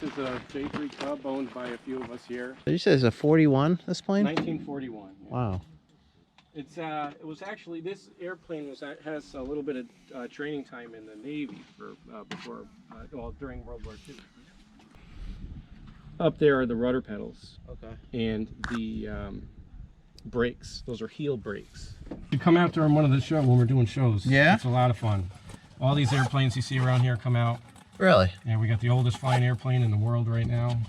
This is a J3 Cub owned by a few of us here. So you said it's a 41, this plane? 1941. Yeah. Wow. It's it was actually, this airplane has a little bit of training time in the Navy for before during World War II. Up there are the rudder pedals. Okay. And the brakes. Those are heel brakes. You come out during one of the shows when we're doing shows. Yeah. It's a lot of fun. All these airplanes you see around here come out. Really? Yeah, we got the oldest flying airplane in the world right now.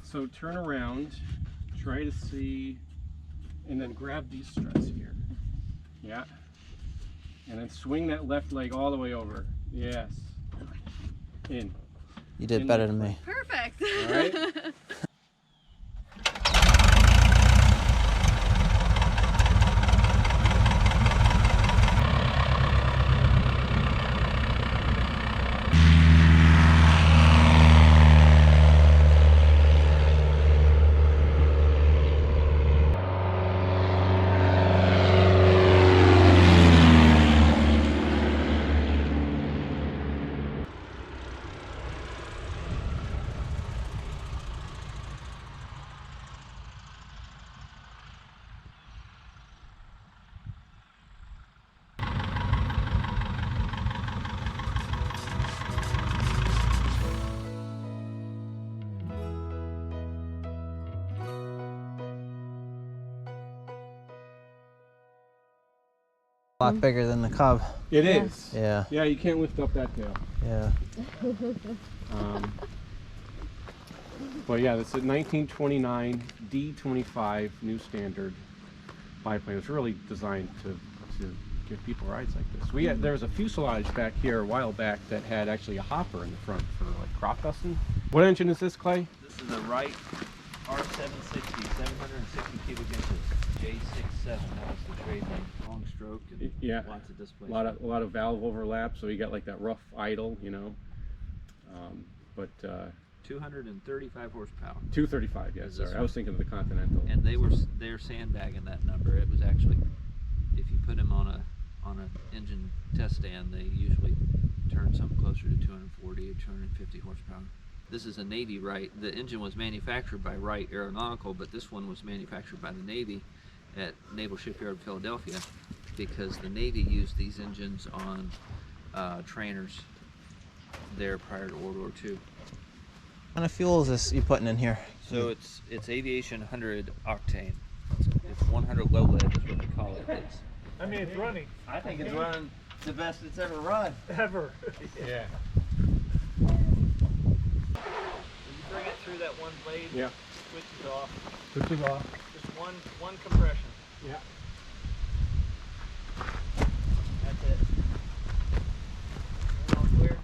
So turn around, try to see, and then grab these struts here. Yeah. And then swing that left leg all the way over. Yes. In. You did better than me. Perfect. All right. A lot bigger than the Cub. It is. Yeah. Yeah, you can't lift up that tail. Yeah. But yeah, that's a 1929 D25 new standard biplane. It's really designed to give people rides like this. There was a fuselage back here a while back that had actually a hopper in the front for like crop dusting. What engine is this, Clay? This is a Wright R760, 760 cubic inches, J67. That was the trade name. Long stroke and Yeah. lots of displacement. A lot of valve overlap, so you got like that rough idle, you know. But 235 horsepower. 235, yeah. Is Sorry, this I was thinking of the Continental. And they're sandbagging that number. It was actually, if you put them on an engine test stand, they usually turn something closer to 240 or 250 horsepower. This is a Navy Wright. The engine was manufactured by Wright Aeronautical, but this one was manufactured by the Navy at Naval Shipyard, Philadelphia, because the Navy used these engines on trainers there prior to World War II. What kind of fuel is this you putting in here? So it's aviation 100 octane. It's 100 low lead is what they call it. I mean, it's running. I think it's running the best it's ever run. Ever. Yeah. When you bring it through that one blade, Yeah. switches off. Switches off. Just one compression. Yeah. That's it. All clear.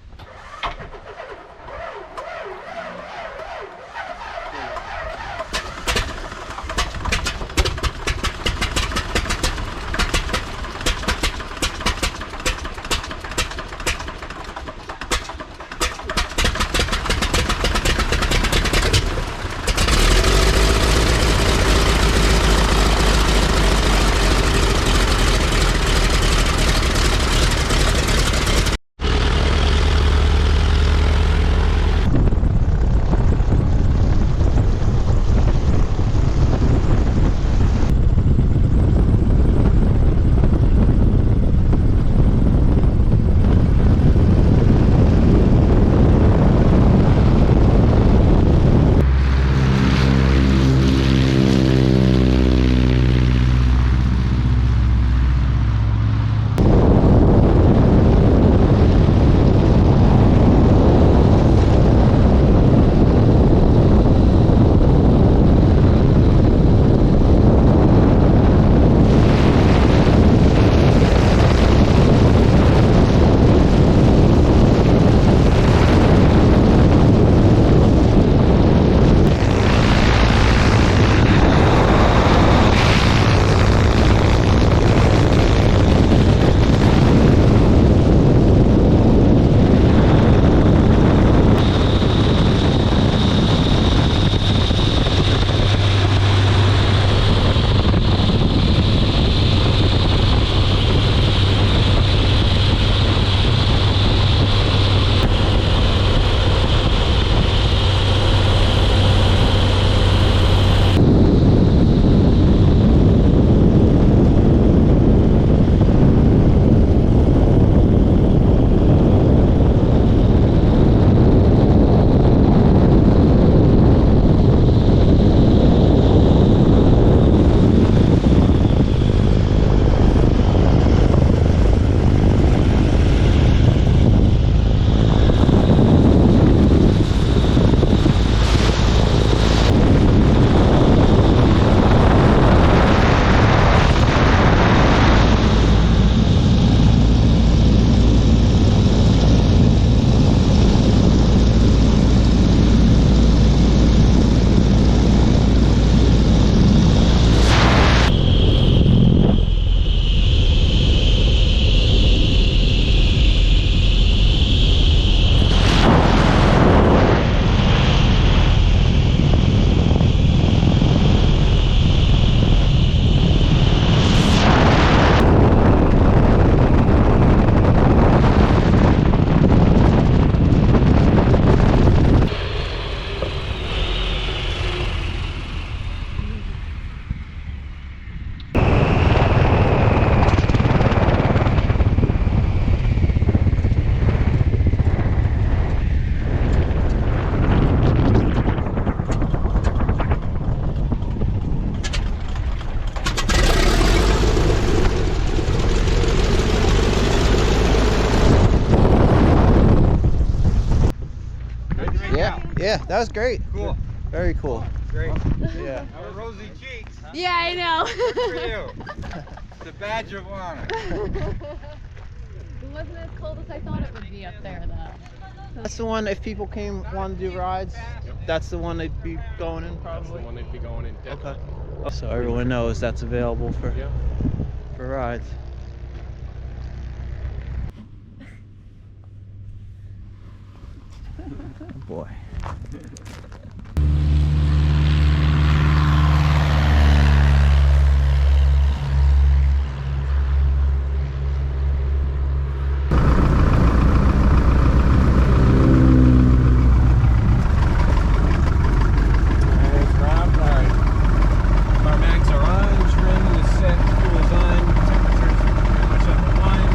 Yeah, that was great. Cool. Very cool. Great. Yeah. Our rosy cheeks. Yeah, I know. Good for you. It's a badge of honor. It wasn't as cold as I thought it would be up there, though. That's the one, if people wanted to do rides, that's the one they'd be going in That's the probably. one they'd be going in. Okay. So everyone knows that's available for Yeah. rides. Oh boy. Mags are on, trim is set, fuel is on, temperature's pretty much up to line.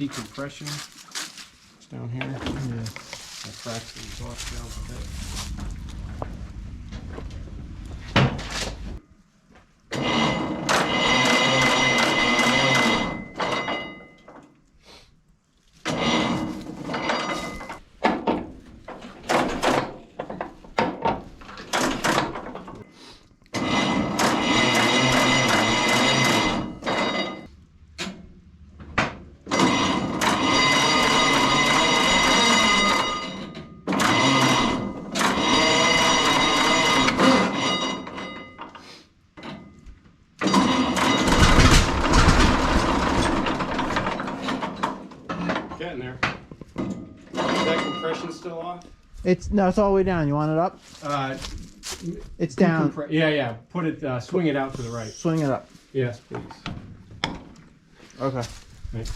decompression down here. Yeah. That cracks the exhaust valve a bit. Getting there. Is that compression still off? No, it's all the way down. You want it up? It's down. Yeah. Put it, swing it out to the right. Swing it up. Yes, please. Okay. Thanks.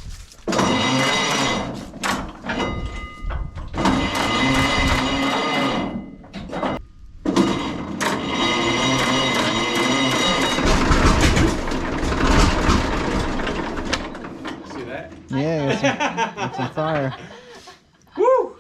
See that? Yeah, it's on fire. Woo!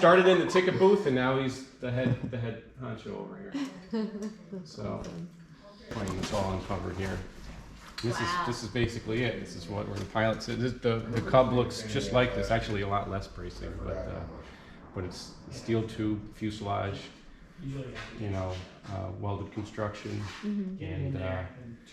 started in the ticket booth, and now he's the head honcho over here. So, it's all uncovered here. This is basically it. This is where the pilot said. The Cub looks just like this. Actually, a lot less bracing, but it's steel tube fuselage. You know, welded construction, and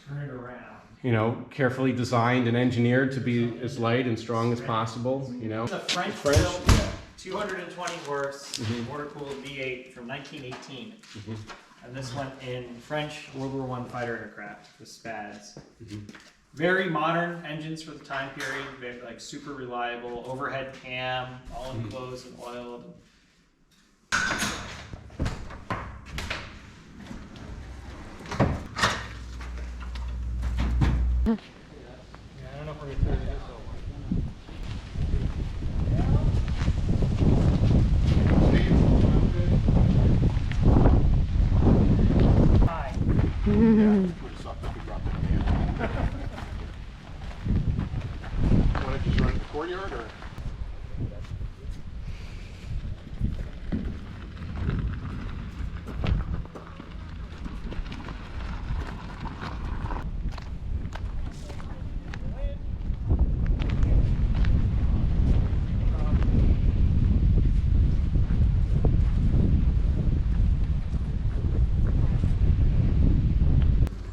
turn it around. you know, carefully designed and engineered to be as light and strong as possible. You know, The French, French, built yeah. 220 horse water-cooled V8 from 1918. And this went in French World War I fighter aircraft, the SPADs. Very modern engines for the time period, like super reliable, overhead cam, all enclosed and oiled. Yeah, I don't know if we're gonna turn this over. Hi. Want to just run in the courtyard or?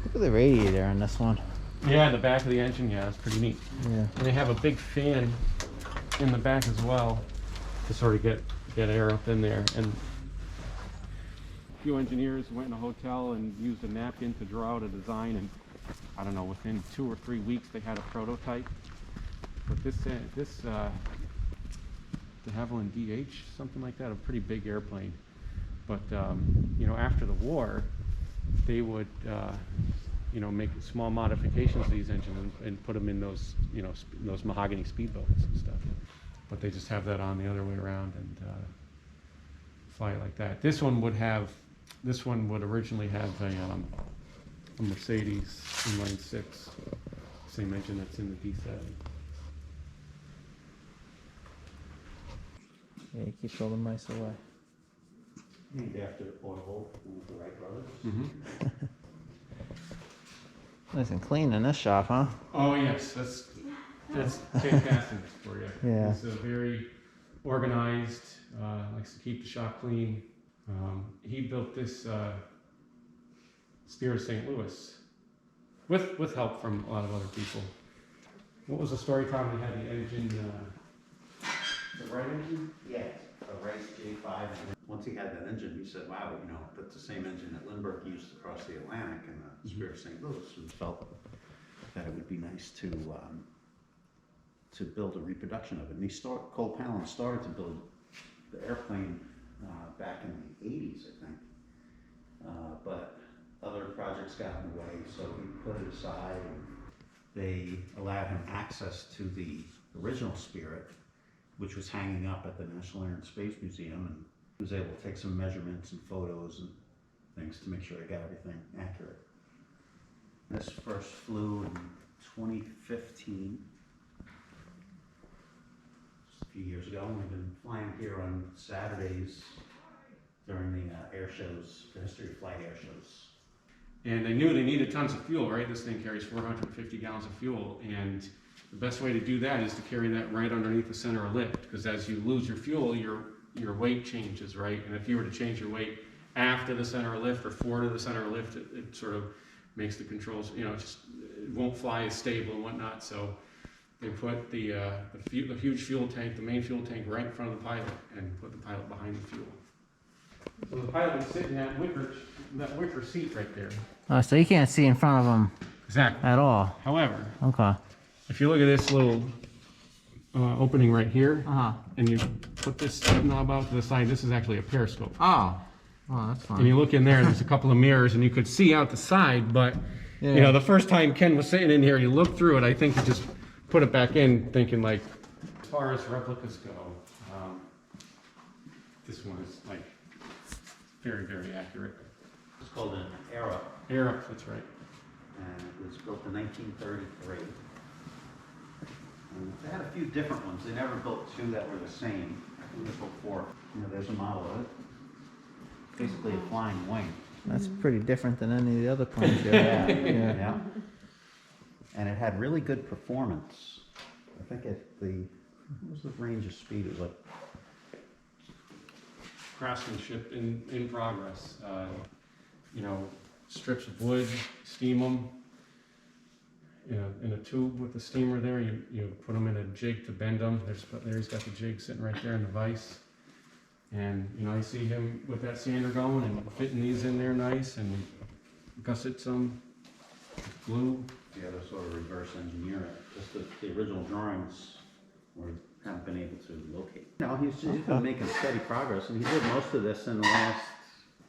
Look at the radiator on this one. Yeah, in the back of the engine, yeah, it's pretty neat. Yeah. And they have a big fan in the back as well to sort of get air up in there. And a few engineers went in a hotel and used a napkin to draw out a design, and I don't know, within 2 or 3 weeks they had a prototype. But this de Havilland DH, something like that, a pretty big airplane. But you know, after the war, they would you know, make small modifications to these engines and put them in those, you know, those mahogany speedboats and stuff. But they just have that on the other way around and fly it like that. This one would originally have a Mercedes inline 6, same engine that's in the D7. Yeah, he keeps all the mice away. Named after Orville, who was the Wright brothers. Nice and clean in this shop, huh? Oh yes, that's fantastic for you. Yeah. It's very organized. Likes to keep the shop clean. He built this Spirit of St. Louis with help from a lot of other people. What was the story time? They had the engine, the Wright engine. Yeah, a Wright J5. Once he had that engine, he said, wow, you know, that's the same engine that Lindbergh used across the Atlantic in the Spirit of St. Louis, and felt that it would be nice to build a reproduction of it. And Cole Palin started to build the airplane back in the 80s, I think. But other projects got in the way, so he put it aside. And they allowed him access to the original Spirit, which was hanging up at the National Air and Space Museum, and he was able to take some measurements and photos and things to make sure they got everything accurate. This first flew in 2015, just a few years ago, and we've been flying here on Saturdays during the air shows, the History of Flight air shows. And they knew they needed tons of fuel, right? This thing carries 450 gallons of fuel, and the best way to do that is to carry that right underneath the center of lift, because as you lose your fuel, your weight changes, right? And if you were to change your weight after the center of lift or forward of the center of lift, it sort of makes the controls, you know, it won't fly as stable and whatnot. So they put the huge fuel tank, the main fuel tank, right in front of the pilot, and put the pilot behind the fuel. So the pilot would sit in that wicker seat right there. Oh, so you can't see in front of him Exactly. at all. However, Okay. if you look at this little opening right here, Uh-huh. and you put this knob out to the side, this is actually a periscope. Oh. Oh, that's fine. And you look in there, and there's a couple of mirrors, and you could see out the side, but, you know, the first time Ken was sitting in here, you looked through it, I think he just put it back in, thinking like, as far as replicas go, this one is like very, very accurate. It's called an Era, Air, that's right. and it was built in 1933. And they had a few different ones. They never built two that were the same. I think they built 4. You know, there's a model of it. Basically a flying wing. That's pretty different than any of the other planes you Yeah, have. Yeah. yeah. And it had really good performance. I think at the, what was the range of speed? It was like, Craftsmanship in progress. You know, strips of wood, steam them. In a tube with the steamer there, you put them in a jig to bend them. There he's got the jig sitting right there in the vise. And you know, I see him with that sander going and fitting these in there nice and gusset some glue. the other sort of reverse engineer it. Just the original drawings haven't been able to locate. No, he's been making steady progress, and he did most of this in the last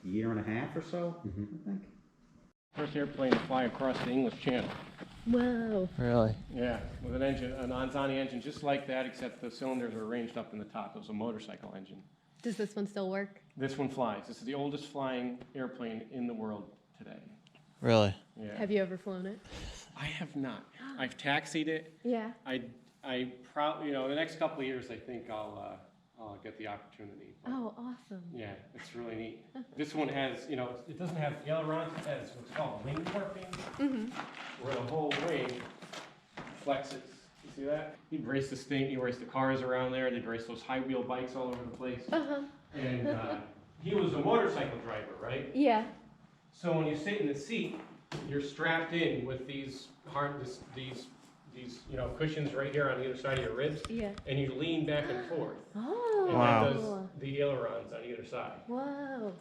year and a half or so, I think. First airplane to fly across the English Channel. Whoa. Really? Yeah, with an engine, an Anzani engine just like that, except the cylinders are arranged up in the top. It was a motorcycle engine. Does this one still work? This one flies. This is the oldest flying airplane in the world today. Really? Yeah. Have you ever flown it? I have not. I've taxied it. Yeah. I probably, the next couple of years, I think I'll get the opportunity. But Oh, awesome. yeah, it's really neat. This one has, it doesn't have ailerons. It has what's called wing warping, where the whole wing flexes. You see that? He'd race this thing. He'd race the cars around there. They'd race those high wheel bikes all over the place. And he was a motorcycle driver, right? Yeah. So when you sit in the seat, you're strapped in with these cushions right here on either side of your ribs, Yeah. and you lean back and forth. Oh. And Wow. that does the ailerons on either side. Whoa.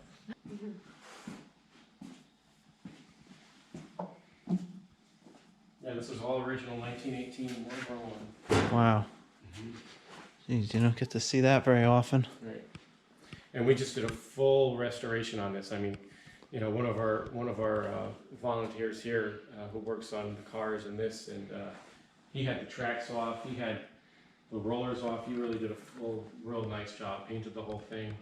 Yeah, this is all original 1918 World War I. Wow. Jeez, you don't get to see that very often. Right. And we just did a full restoration on this. I mean, one of our volunteers here who works on the cars and this, and he had the tracks off, he had the rollers off. He really did a real nice job. Painted the whole thing.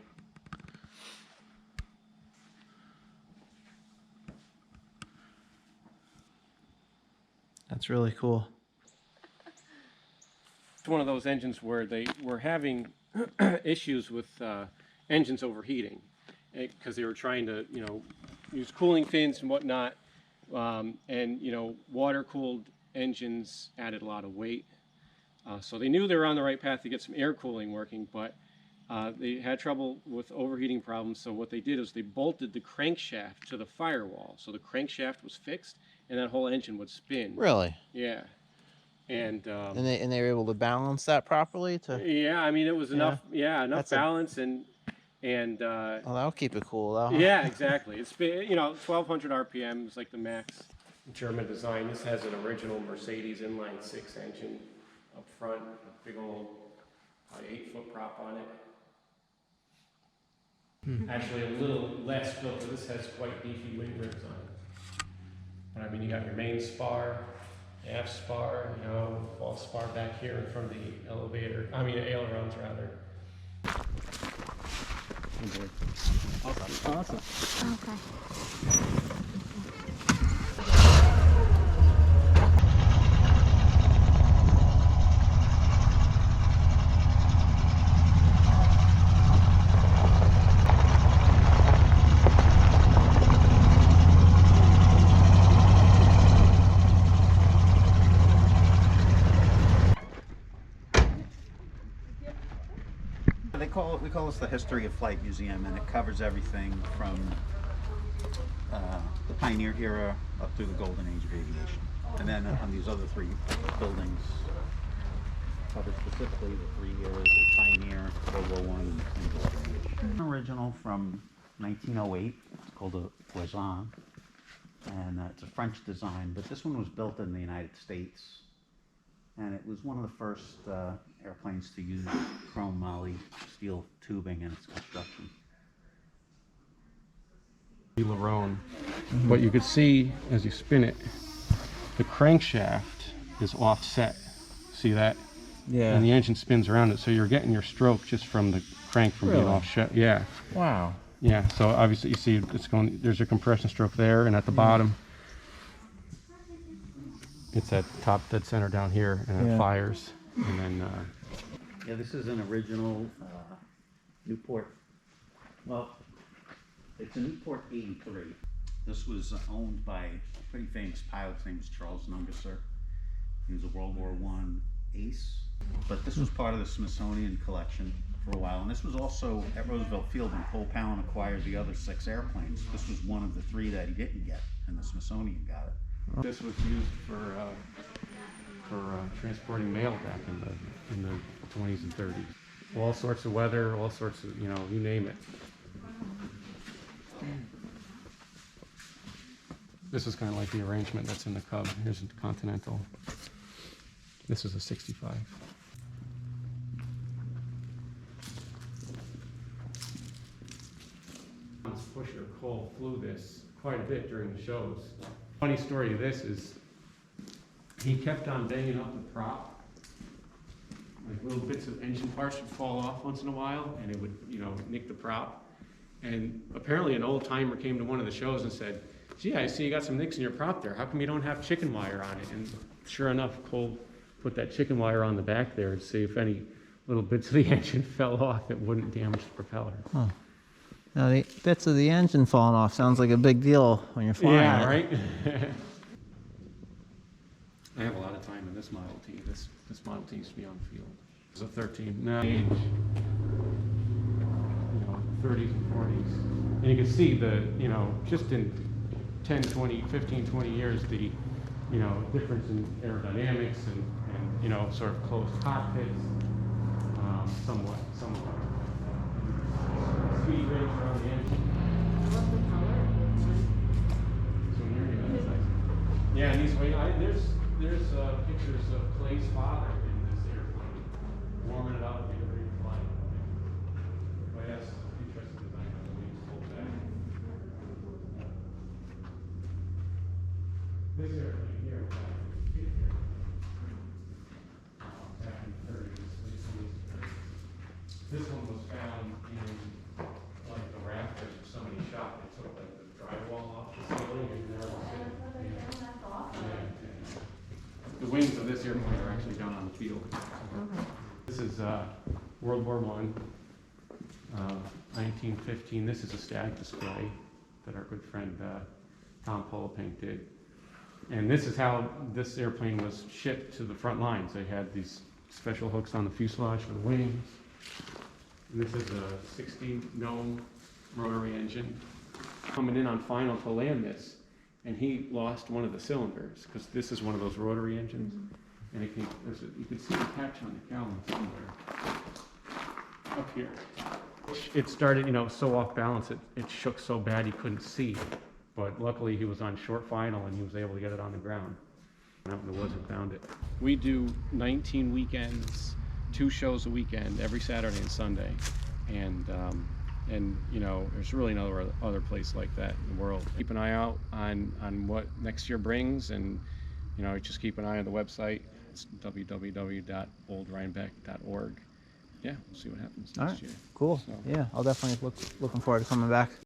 That's really cool. It's one of those engines where they were having issues with engines overheating because they were trying to, use cooling fins and whatnot, and water-cooled engines added a lot of weight. So they knew they were on the right path to get some air cooling working, but they had trouble with overheating problems. So what they did is they bolted the crankshaft to the firewall, so the crankshaft was fixed, and that whole engine would spin. Really? Yeah. And they were able to balance that properly to. yeah, I mean it was enough. Yeah, enough That's a- balance and. Oh, that'll keep it cool though. Huh? Yeah, exactly. It's 1,200 RPM is like the max. German design. This has an original Mercedes inline 6 engine up front, a big old 8-foot prop on it. Actually, a little less built, but this has quite beefy wing ribs on it. But I mean, you got your main spar, aft spar, false spar back here in front of the elevator. I mean, ailerons rather. Awesome. Okay. We call this the History of Flight Museum, and it covers everything from the pioneer era up through the golden age of aviation. And then on these other 3 buildings, cover specifically the 3 eras of pioneer, World War I, and golden age. An original from 1908, it's called a Poisson, and it's a French design, but this one was built in the United States. And it was one of the first airplanes to use chrome moly steel tubing in its construction. Aileron. But you could see as you spin it, the crankshaft is offset. See that? Yeah. And the engine spins around it, so you're getting your stroke just from the crank from being Really? offset. Yeah. Wow. Yeah. So obviously you see it's going. There's a compression stroke there, and at the bottom. It's at top dead center down here, and it Yeah. fires, and then Yeah, this is an original Newport. Well, it's a Newport 83. This was owned by a pretty famous pilot. His name was Charles Nungesser. He was a World War I ace. But this was part of the Smithsonian collection for a while. And this was also at Roosevelt Field when Cole Palin acquired the other 6 airplanes. This was one of the 3 that he didn't get, and the Smithsonian got it. This was used for transporting mail back in the 20s and 30s. All sorts of weather, all sorts of, you name it. This is kind of like the arrangement that's in the Cub. Here's a Continental. This is a 65. Pusher Cole flew this quite a bit during the shows. Funny story to this is he kept on banging up the prop. Like little bits of engine parts would fall off once in a while and it would, nick the prop. And apparently an old timer came to one of the shows and said, "Gee, I see you got some nicks in your prop there. How come you don't have chicken wire on it?" And sure enough, Cole put that chicken wire on the back there to see if any little bits of the engine fell off, it wouldn't damage the propeller. Huh. Now, the bits of the engine falling off sounds like a big deal when you're flying. Yeah, it. right? I have a lot of time in this Model T. This Model T used to be on the field. It's a 13. Now, age, 30s and 40s. And you can see the, just in 10, 20, 15, 20 years, the, difference in aerodynamics and sort of closed cockpits, somewhat. Speed range around the engine. What's the color? So here you go. That's nice. Yeah, and these there's pictures of Clay's father in this airplane, warming it up, getting ready to fly. But yes, interesting design on the wings, full back. This airplane here, back in the 30s, late 20s and 30s. This one was found in like the rafters of somebody's shop. They took like the drywall off the ceiling and there was it. The wings of this airplane are actually down on the field. This is World War I, 1915. This is a static display that our good friend Tom Polipink did. And this is how this airplane was shipped to the front lines. They had these special hooks on the fuselage for the wings. And this is a 60 gnome rotary engine coming in on final to land this. And he lost one of the cylinders because this is one of those rotary engines. And it can, you can see the catch on the gallon somewhere up here. It started, so off balance, it shook so bad he couldn't see. But luckily he was on short final and he was able to get it on the ground. Out in the woods and found it. We do 19 weekends, 2 shows a weekend, every Saturday and Sunday. And there's really no other place like that in the world. Keep an eye out on what next year brings, and just keep an eye on the website. It's www.oldrhinebeck.org. Yeah, we'll see what happens next year. Cool. So. Yeah, I'll definitely looking forward to coming back.